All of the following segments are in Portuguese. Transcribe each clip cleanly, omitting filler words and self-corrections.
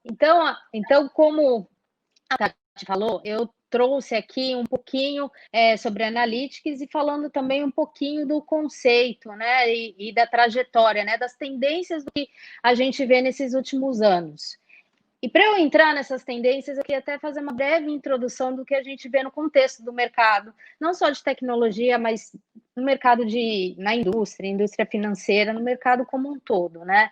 Então, como a Tati falou, eu trouxe aqui um pouquinho sobre Analytics e falando também um pouquinho do conceito, né, e da trajetória, né, das tendências do que a gente vê nesses últimos anos. E para eu entrar nessas tendências, eu queria até fazer uma breve introdução do que a gente vê no contexto do mercado, não só de tecnologia, mas no mercado na indústria financeira, no mercado como um todo, né?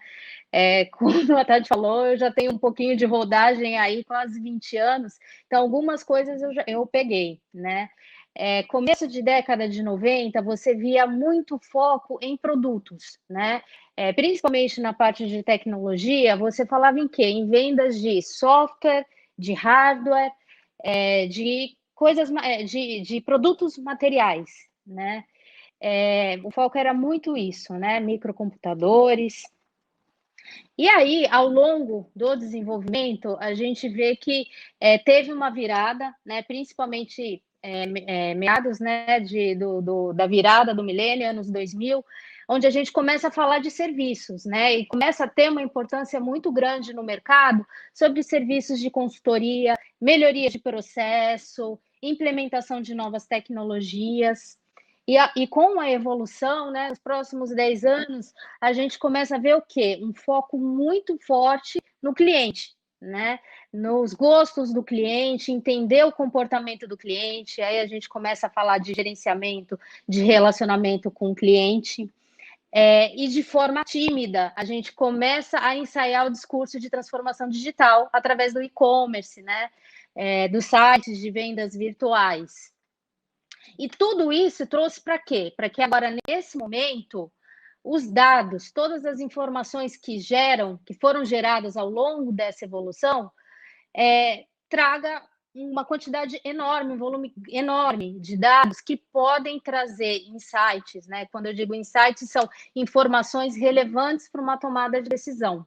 Como a Tati falou, eu já tenho um pouquinho de rodagem aí, quase 20 anos, então algumas coisas eu peguei, né? Começo de década de 90, você via muito foco em produtos, né? Principalmente na parte de tecnologia, você falava em quê? Em vendas de software, de hardware, de coisas, de produtos materiais, né? O foco era muito isso, né? Microcomputadores. E aí, ao longo do desenvolvimento, a gente vê que teve uma virada, né, principalmente meados, né, da virada do milênio, anos 2000, onde a gente começa a falar de serviços, né, e começa a ter uma importância muito grande no mercado sobre serviços de consultoria, melhoria de processo, implementação de novas tecnologias. E com a evolução, né, nos próximos 10 anos, a gente começa a ver o quê? Um foco muito forte no cliente, né? Nos gostos do cliente, entender o comportamento do cliente, aí a gente começa a falar de gerenciamento, de relacionamento com o cliente. E de forma tímida, a gente começa a ensaiar o discurso de transformação digital através do e-commerce, né? Dos sites de vendas virtuais. E tudo isso trouxe para quê? Para que agora, nesse momento, os dados, todas as informações que foram geradas ao longo dessa evolução, traga uma quantidade enorme, um volume enorme de dados que podem trazer insights, né? Quando eu digo insights, são informações relevantes para uma tomada de decisão.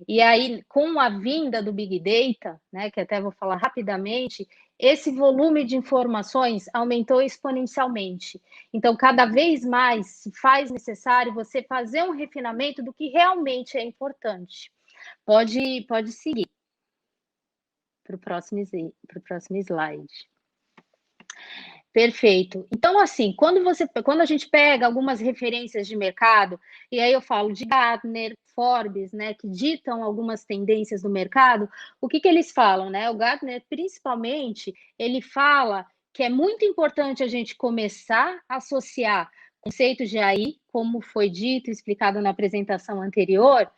E aí, com a vinda do Big Data, né, que até vou falar rapidamente, esse volume de informações aumentou exponencialmente. Então, cada vez mais se faz necessário você fazer um refinamento do que realmente é importante. Pode seguir para o próximo slide. Perfeito. Então, assim, quando a gente pega algumas referências de mercado, e aí eu falo de Gartner, Forbes, né, que ditam algumas tendências do mercado, o que eles falam, né? O Gartner, principalmente, ele fala que é muito importante a gente começar a associar conceitos de AI, como foi dito e explicado na apresentação anterior,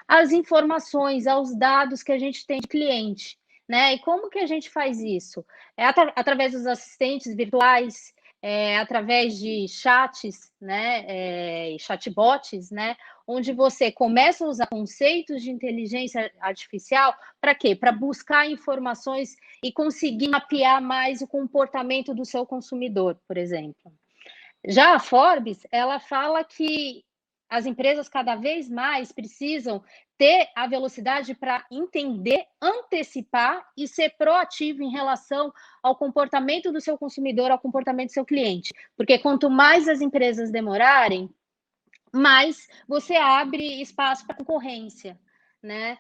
às informações, aos dados que a gente tem de cliente. Né? E como que a gente faz isso? Através dos assistentes virtuais, através de chats, né? Chatbots, né? Onde você começa a usar conceitos de inteligência artificial para quê? Para buscar informações e conseguir mapear mais o comportamento do seu consumidor, por exemplo. Já a Forbes, ela fala que as empresas cada vez mais precisam ter a velocidade para entender, antecipar e ser proativo em relação ao comportamento do seu consumidor, ao comportamento do seu cliente. Porque quanto mais as empresas demorarem, mais você abre espaço para concorrência, né?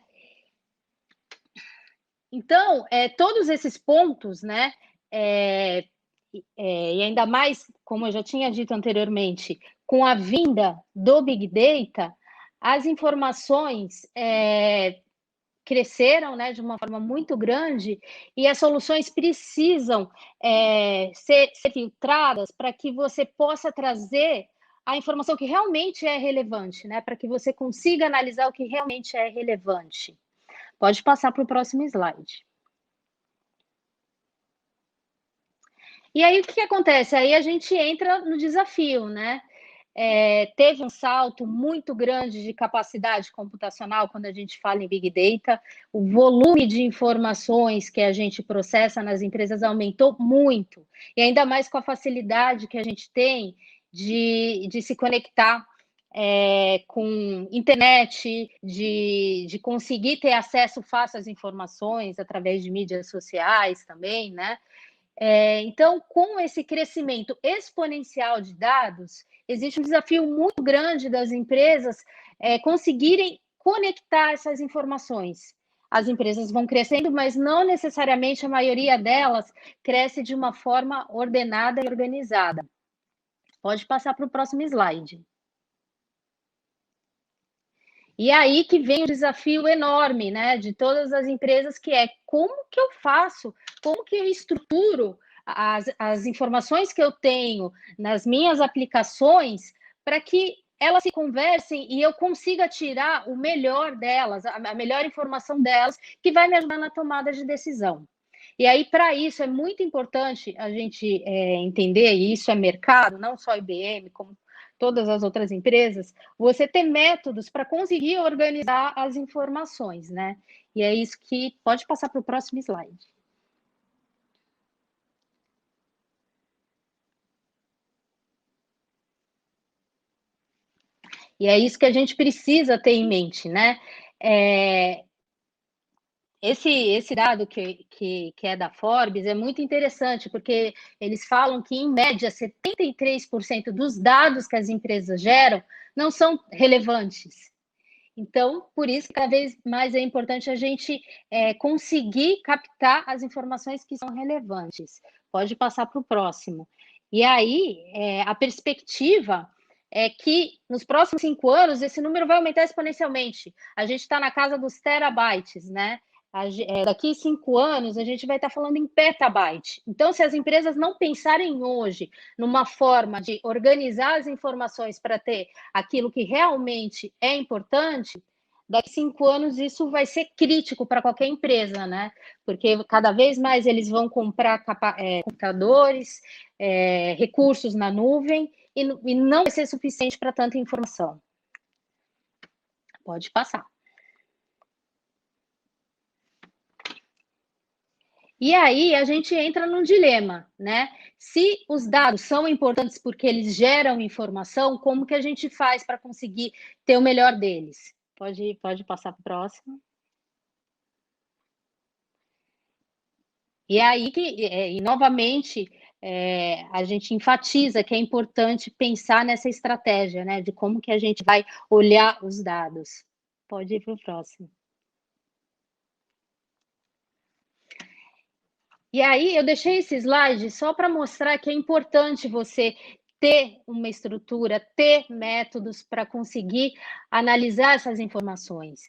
Então, todos esses pontos, né? E ainda mais, como eu já tinha dito anteriormente, com a vinda do Big Data, as informações cresceram, né, de uma forma muito grande e as soluções precisam ser filtradas para que você possa trazer a informação que realmente é relevante, né, para que você consiga analisar o que realmente é relevante. Pode passar para o próximo slide. E aí, o que acontece? Aí a gente entra no desafio, né? Teve um salto muito grande de capacidade computacional quando a gente fala em Big Data. O volume de informações que a gente processa nas empresas aumentou muito. E ainda mais com a facilidade que a gente tem de se conectar com internet, de conseguir ter acesso fácil às informações através de mídias sociais também, né? Então, com esse crescimento exponencial de dados, existe um desafio muito grande das empresas conseguirem conectar essas informações. as empresas vão crescendo, mas não necessariamente a maioria delas cresce de uma forma ordenada e organizada. Pode passar para o próximo slide. E aí que vem o desafio enorme, né, de todas as empresas, que é como que eu faço, como que eu estruturo as informações que eu tenho nas minhas aplicações para que elas se conversem e eu consiga tirar o melhor delas, a melhor informação delas, que vai me ajudar na tomada de decisão. E aí, para isso, é muito importante a gente entender, e isso é mercado, não só IBM, como todas as outras empresas, você ter métodos para conseguir organizar as informações, né? E é isso que pode passar para o próximo slide. E é isso que a gente precisa ter em mente, né? Esse dado que é da Forbes é muito interessante, porque eles falam que, em média, 73% dos dados que as empresas geram não são relevantes. Então, por isso, cada vez mais é importante a gente conseguir captar as informações que são relevantes. Pode passar para o próximo. E aí, a perspectiva é que, nos próximos 5 anos, esse número vai aumentar exponencialmente. A gente está na casa dos terabytes, né? Daqui a 5 anos, a gente vai estar falando em petabyte. Então, se as empresas não pensarem hoje numa forma de organizar as informações para ter aquilo que realmente é importante, daqui a 5 anos isso vai ser crítico para qualquer empresa, né? Porque cada vez mais eles vão comprar computadores, recursos na nuvem, e não vai ser suficiente para tanta informação. Pode passar. E aí a gente entra num dilema, né? Se os dados são importantes porque eles geram informação, como que a gente faz para conseguir ter o melhor deles? Pode passar para o próximo. E aí e novamente, a gente enfatiza que é importante pensar nessa estratégia, né? De como que a gente vai olhar os dados. Pode ir para o próximo. E aí eu deixei esse slide só para mostrar que é importante você ter uma estrutura, ter métodos para conseguir analisar essas informações.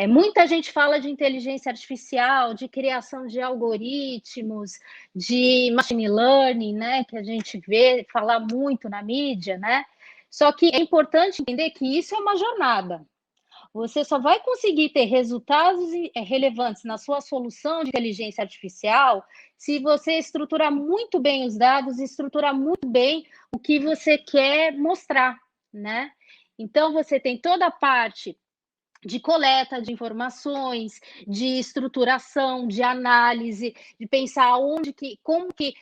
Muita gente fala de inteligência artificial, de criação de algoritmos, de machine learning, né, que a gente vê falar muito na mídia, né? Só que é importante entender que isso é uma jornada. Você só vai conseguir ter resultados relevantes na sua solução de inteligência artificial se você estruturar muito bem os dados, estruturar muito bem o que você quer mostrar, né? Então, você tem toda a parte de coleta de informações, de estruturação, de análise, de pensar como que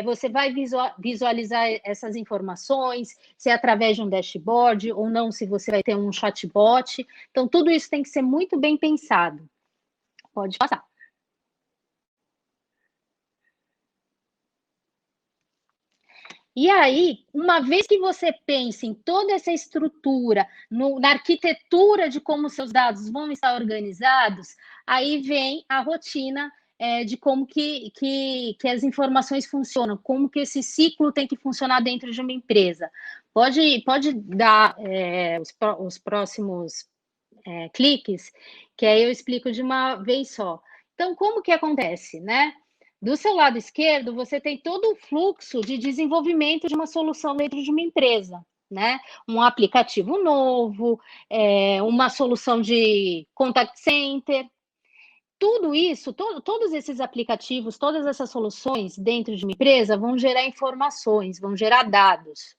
você vai visualizar essas informações, se é através de um dashboard ou não, se você vai ter um chatbot. Então, tudo isso tem que ser muito bem pensado. Pode passar. E aí, uma vez que você pensa em toda essa estrutura, na arquitetura de como seus dados vão estar organizados, aí vem a rotina de como que as informações funcionam, como que esse ciclo tem que funcionar dentro de uma empresa. Pode dar os próximos cliques, que aí eu explico de uma vez só. Então, como que acontece, né? Do seu lado esquerdo, você tem todo o fluxo de desenvolvimento de uma solução dentro de uma empresa, né? Um aplicativo novo, uma solução de contact center. Tudo isso, todos esses aplicativos, todas essas soluções dentro de uma empresa vão gerar informações, vão gerar dados.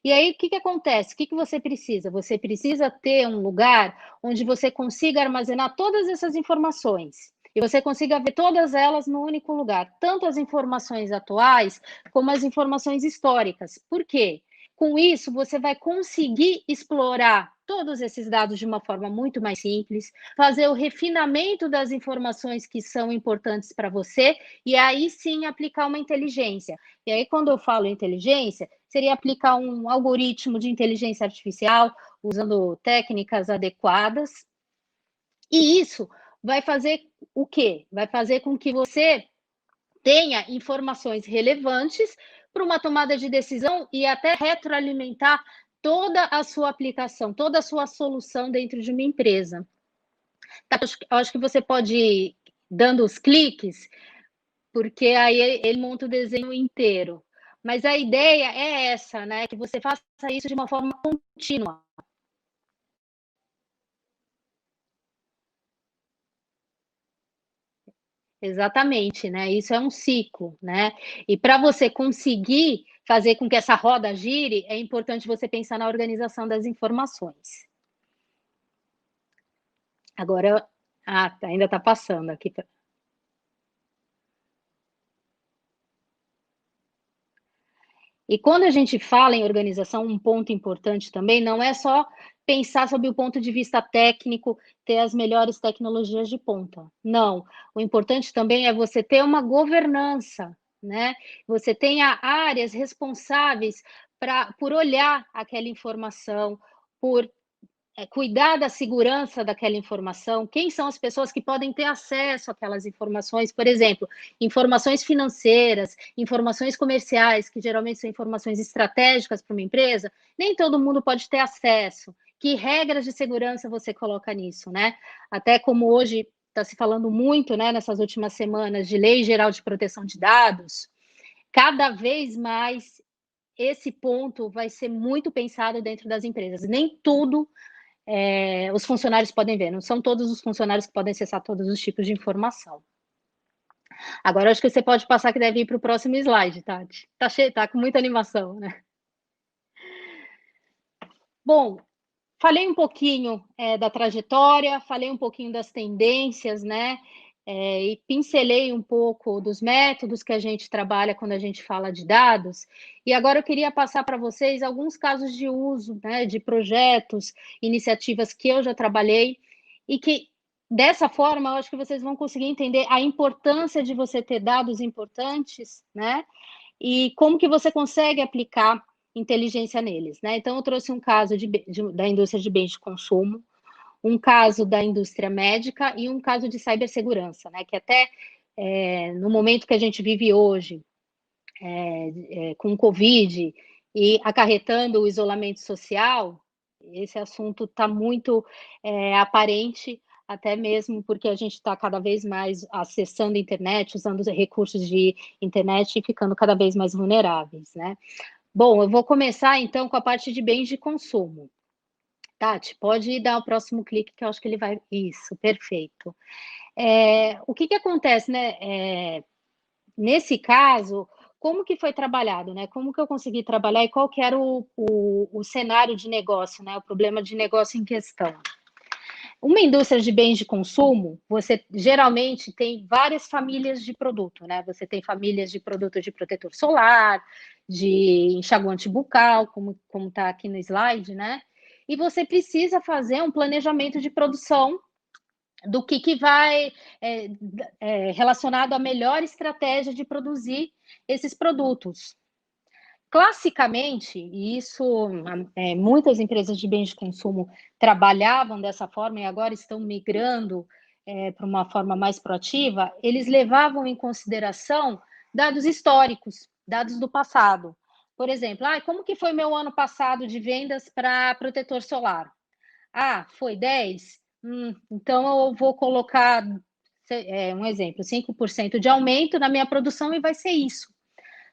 E aí, o que acontece? O que você precisa? Você precisa ter um lugar onde você consiga armazenar todas essas informações. E você consiga ver todas elas no único lugar, tanto as informações atuais como as informações históricas. Por quê? Com isso, você vai conseguir explorar todos esses dados de uma forma muito mais simples, fazer o refinamento das informações que são importantes para você, e aí sim aplicar uma inteligência. E aí, quando eu falo inteligência, seria aplicar um algoritmo de inteligência artificial, usando técnicas adequadas. E isso vai fazer o quê? Vai fazer com que você tenha informações relevantes para uma tomada de decisão e até retroalimentar toda a sua aplicação, toda a sua solução dentro de uma empresa. Tá, eu acho que você pode ir dando os cliques, porque aí ele monta o desenho inteiro. Mas a ideia é essa, né? Que você faça isso de uma forma contínua. Exatamente, né? Isso é um ciclo, né? E para você conseguir fazer com que essa roda gire, é importante você pensar na organização das informações. Agora, ainda está passando aqui. E quando a gente fala em organização, um ponto importante também não é só pensar sob o ponto de vista técnico, ter as melhores tecnologias de ponta. Não, o importante também é você ter uma governança, né? Você tenha áreas responsáveis por olhar aquela informação, por cuidar da segurança daquela informação, quem são as pessoas que podem ter acesso àquelas informações, por exemplo, informações financeiras, informações comerciais, que geralmente são informações estratégicas para uma empresa, nem todo mundo pode ter acesso. Que regras de segurança você coloca nisso, né? Até como hoje está se falando muito, né, nessas últimas semanas, de Lei Geral de Proteção de Dados, cada vez mais esse ponto vai ser muito pensado dentro das empresas. Nem tudo os funcionários podem ver, não são todos os funcionários que podem acessar todos os tipos de informação. Agora, acho que você pode passar que deve ir para o próximo slide, Tati. Tá cheio, tá com muita animação, né? Bom, falei um pouquinho da trajetória, falei um pouquinho das tendências, né? E pincelei um pouco dos métodos que a gente trabalha quando a gente fala de dados. E agora eu queria passar para vocês alguns casos de uso, né, de projetos, iniciativas que eu já trabalhei e que, dessa forma, eu acho que vocês vão conseguir entender a importância de você ter dados importantes, né? E como que você consegue aplicar inteligência neles, né? Então, eu trouxe um caso da indústria de bens de consumo, um caso da indústria médica e um caso de cibersegurança, né? Que até no momento que a gente vive hoje, com o Covid e acarretando o isolamento social, esse assunto está muito aparente, até mesmo porque a gente está cada vez mais acessando a internet, usando os recursos de internet e ficando cada vez mais vulneráveis, né? Bom, eu vou começar então com a parte de bens de consumo. Tati, pode dar o próximo clique que eu acho que ele vai. Isso, perfeito. O que acontece, né? Nesse caso, como que foi trabalhado, né? Como que eu consegui trabalhar e qual que era o cenário de negócio, né? O problema de negócio em questão. Uma indústria de bens de consumo, você geralmente tem várias famílias de produto, né? Você tem famílias de produto de protetor solar, de enxaguante bucal, como está aqui no slide, né? E você precisa fazer um planejamento de produção do que vai relacionado à melhor estratégia de produzir esses produtos. Classicamente, e isso muitas empresas de bens de consumo trabalhavam dessa forma e agora estão migrando para uma forma mais proativa, eles levavam em consideração dados históricos, dados do passado. Por exemplo, como que foi meu ano passado de vendas para protetor solar? Foi 10? Então eu vou colocar, um exemplo, 5% de aumento na minha produção e vai ser isso.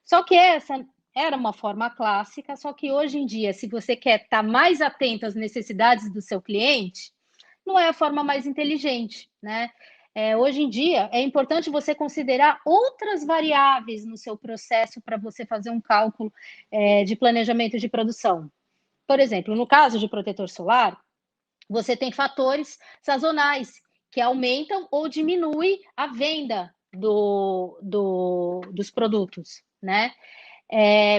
Só que essa era uma forma clássica, só que hoje em dia, se você quer estar mais atento às necessidades do seu cliente, não é a forma mais inteligente, né? Hoje em dia, é importante você considerar outras variáveis no seu processo para você fazer um cálculo de planejamento de produção. Por exemplo, no caso de protetor solar, você tem fatores sazonais que aumentam ou diminuem a venda dos produtos, né?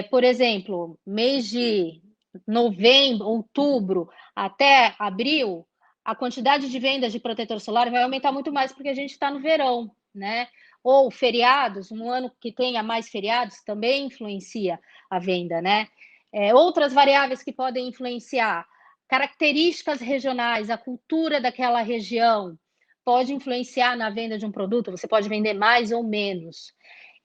Por exemplo, mês de novembro, outubro até abril, a quantidade de vendas de protetor solar vai aumentar muito mais porque a gente está no verão, né? Ou feriados, um ano que tenha mais feriados também influencia a venda, né? Outras variáveis que podem influenciar, características regionais, a cultura daquela região. pode influenciar na venda de um produto, você pode vender mais ou menos.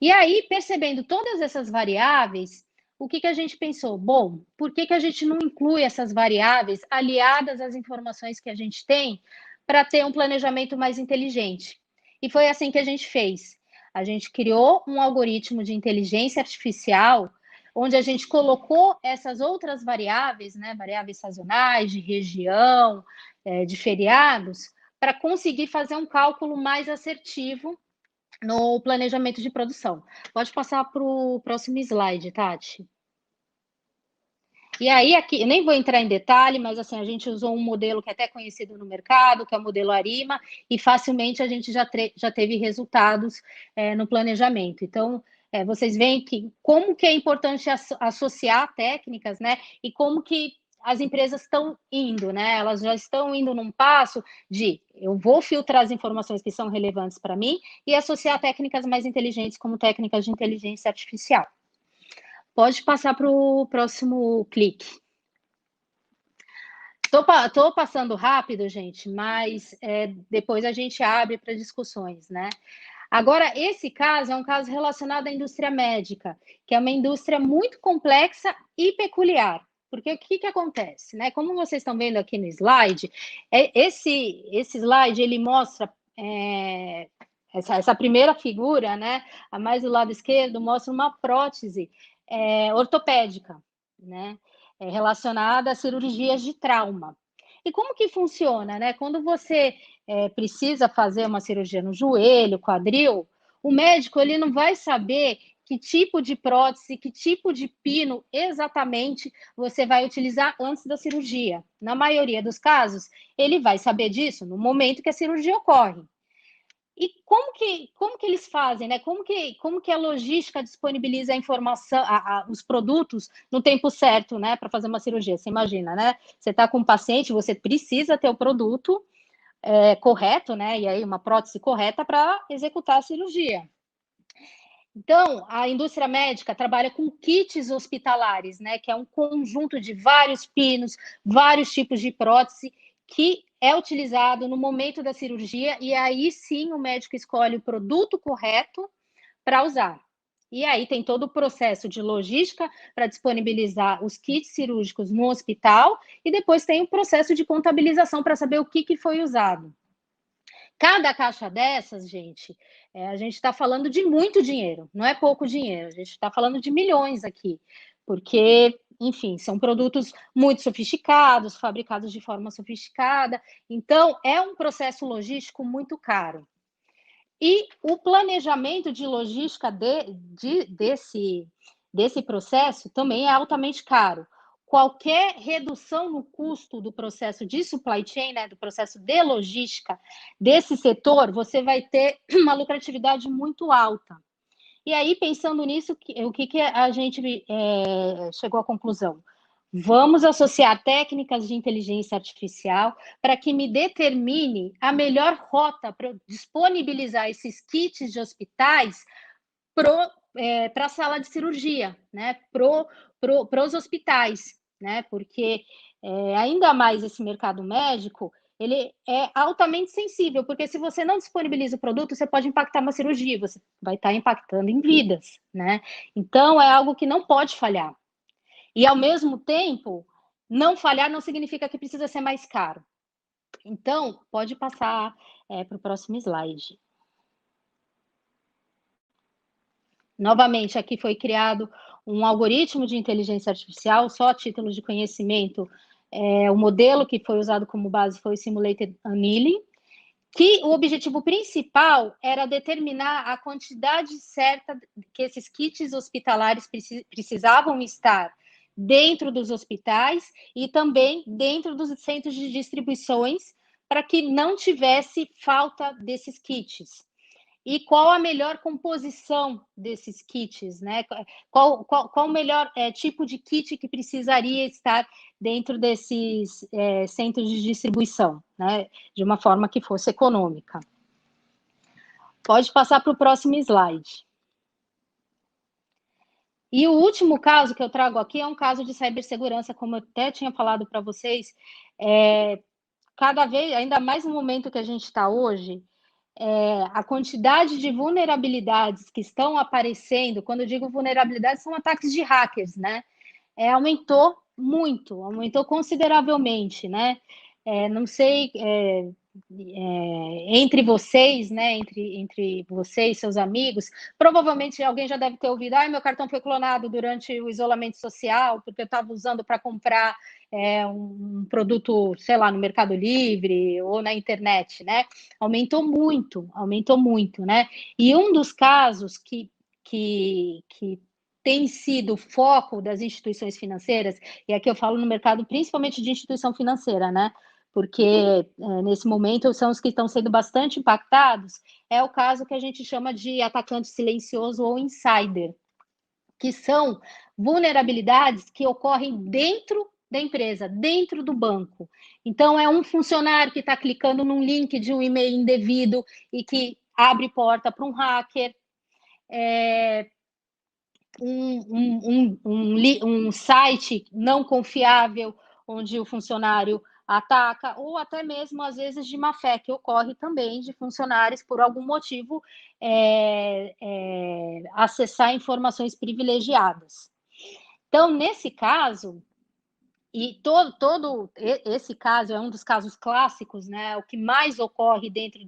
E aí, percebendo todas essas variáveis, o que a gente pensou? Bom, por que a gente não inclui essas variáveis aliadas às informações que a gente tem para ter um planejamento mais inteligente? E foi assim que a gente fez. A gente criou um algoritmo de inteligência artificial onde a gente colocou essas outras variáveis, né, variáveis sazonais, de região, de feriados, para conseguir fazer um cálculo mais assertivo no planejamento de produção. Pode passar para o próximo slide, Tati. E aí, aqui, eu nem vou entrar em detalhe, mas assim, a gente usou um modelo que é até conhecido no mercado, que é o modelo Arima, e facilmente a gente já teve resultados no planejamento. Então, vocês veem que como que é importante associar técnicas, né? E como que as empresas estão indo, né? Elas já estão indo num passo de eu vou filtrar as informações que são relevantes para mim e associar técnicas mais inteligentes, como técnicas de inteligência artificial. Pode passar para o próximo clique. Estou passando rápido, gente, mas depois a gente abre para discussões, né? Agora, esse caso é um caso relacionado à indústria médica, que é uma indústria muito complexa e peculiar. Porque o que acontece, né? Como vocês estão vendo aqui no slide, esse slide ele mostra essa primeira figura, né? A mais do lado esquerdo mostra uma prótese ortopédica, né? Relacionada a cirurgias de trauma. E como que funciona, né? Quando você precisa fazer uma cirurgia no joelho, quadril, o médico ele não vai saber que tipo de prótese, que tipo de pino exatamente você vai utilizar antes da cirurgia. Na maioria dos casos, ele vai saber disso no momento que a cirurgia ocorre. E como que eles fazem, né? Como que a logística disponibiliza a informação, os produtos no tempo certo, né? Para fazer uma cirurgia. Você imagina, né? Você está com um paciente, você precisa ter o produto correto, né? E aí uma prótese correta para executar a cirurgia. Então, a indústria médica trabalha com kits hospitalares, né? Que é um conjunto de vários pinos, vários tipos de prótese que é utilizado no momento da cirurgia e aí sim o médico escolhe o produto correto para usar. E aí tem todo o processo de logística para disponibilizar os kits cirúrgicos no hospital e depois tem o processo de contabilização para saber o que foi usado. Cada caixa dessas, gente, a gente está falando de muito dinheiro, não é pouco dinheiro, a gente está falando de milhões aqui, porque, enfim, são produtos muito sofisticados, fabricados de forma sofisticada, então é um processo logístico muito caro. E o planejamento de logística desse processo também é altamente caro. Qualquer redução no custo do processo de supply chain, né, do processo de logística desse setor, você vai ter uma lucratividade muito alta. E aí, pensando nisso, o que a gente chegou à conclusão? Vamos associar técnicas de inteligência artificial para que me determine a melhor rota para disponibilizar esses kits de hospitais para a sala de cirurgia, né? Para os hospitais, né? Porque ainda mais esse mercado médico, ele é altamente sensível, porque se você não disponibiliza o produto, você pode impactar uma cirurgia, você vai estar impactando em vidas, né? Então, é algo que não pode falhar. E, ao mesmo tempo, não falhar não significa que precisa ser mais caro. Então, pode passar para o próximo slide. Novamente, aqui foi criado um algoritmo de inteligência artificial, só a título de conhecimento. O modelo que foi usado como base foi o Simulated Annealing, que o objetivo principal era determinar a quantidade certa que esses kits hospitalares precisavam estar dentro dos hospitais e também dentro dos centros de distribuições para que não tivesse falta desses kits. E qual a melhor composição desses kits, né? Qual o melhor tipo de kit que precisaria estar dentro desses centros de distribuição, né? De uma forma que fosse econômica. Pode passar para o próximo slide. E o último caso que eu trago aqui é um caso de cibersegurança, como eu até tinha falado para vocês. cada vez, ainda mais no momento que a gente está hoje, a quantidade de vulnerabilidades que estão aparecendo, quando eu digo vulnerabilidades, são ataques de hackers, né? Aumentou muito, aumentou consideravelmente, né? Não sei, entre vocês, né? Entre vocês, seus amigos, provavelmente alguém já deve ter ouvido: ai, meu cartão foi clonado durante o isolamento social, porque eu estava usando para comprar um produto, sei lá, no Mercado Livre ou na internet, né? Aumentou muito, né? E um dos casos que tem sido foco das instituições financeiras, e aqui eu falo no mercado principalmente de instituição financeira, né? Porque nesse momento são os que estão sendo bastante impactados, é o caso que a gente chama de atacante silencioso ou insider, que são vulnerabilidades que ocorrem dentro da empresa, dentro do banco. Então, é um funcionário que está clicando num link de um e-mail indevido e que abre porta para um hacker. Um site não confiável, onde o funcionário ataca, ou até mesmo, às vezes, de má fé, que ocorre também de funcionários, por algum motivo, acessar informações privilegiadas. Então, nesse caso, e todo esse caso é um dos casos clássicos, né? O que mais ocorre dentro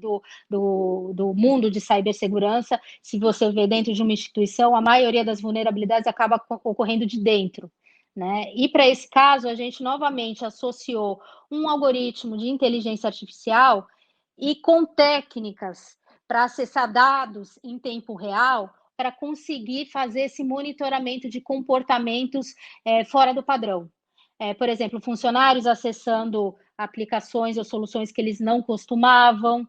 do mundo de cibersegurança. Se você vê dentro de uma instituição, a maioria das vulnerabilidades acaba ocorrendo de dentro, né? E para esse caso, a gente novamente associou um algoritmo de inteligência artificial e com técnicas para acessar dados em tempo real, para conseguir fazer esse monitoramento de comportamentos fora do padrão. Por exemplo, funcionários acessando aplicações ou soluções que eles não costumavam,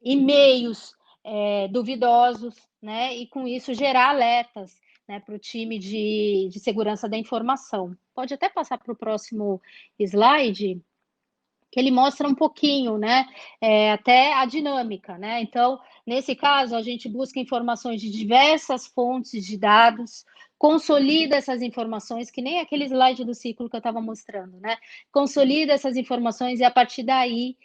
e-mails duvidosos, né? E com isso gerar alertas, né, para o time de segurança da informação. Pode até passar para o próximo slide, que ele mostra um pouquinho, né, até a dinâmica, né? Então, nesse caso, a gente busca informações de diversas fontes de dados, consolida essas informações, que nem aquele slide do ciclo que eu estava mostrando, né? Consolida essas informações e, a partir daí,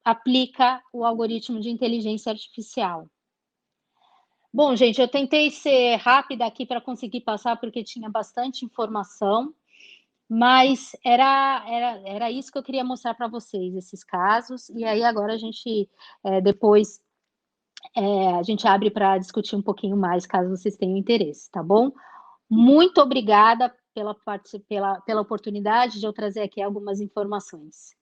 aplica o algoritmo de inteligência artificial. Bom, gente, eu tentei ser rápida aqui para conseguir passar, porque tinha bastante informação, mas era isso que eu queria mostrar para vocês, esses casos, e aí agora a gente, depois, a gente abre para discutir um pouquinho mais, caso vocês tenham interesse, tá bom? Muito obrigada pela oportunidade de eu trazer aqui algumas informações.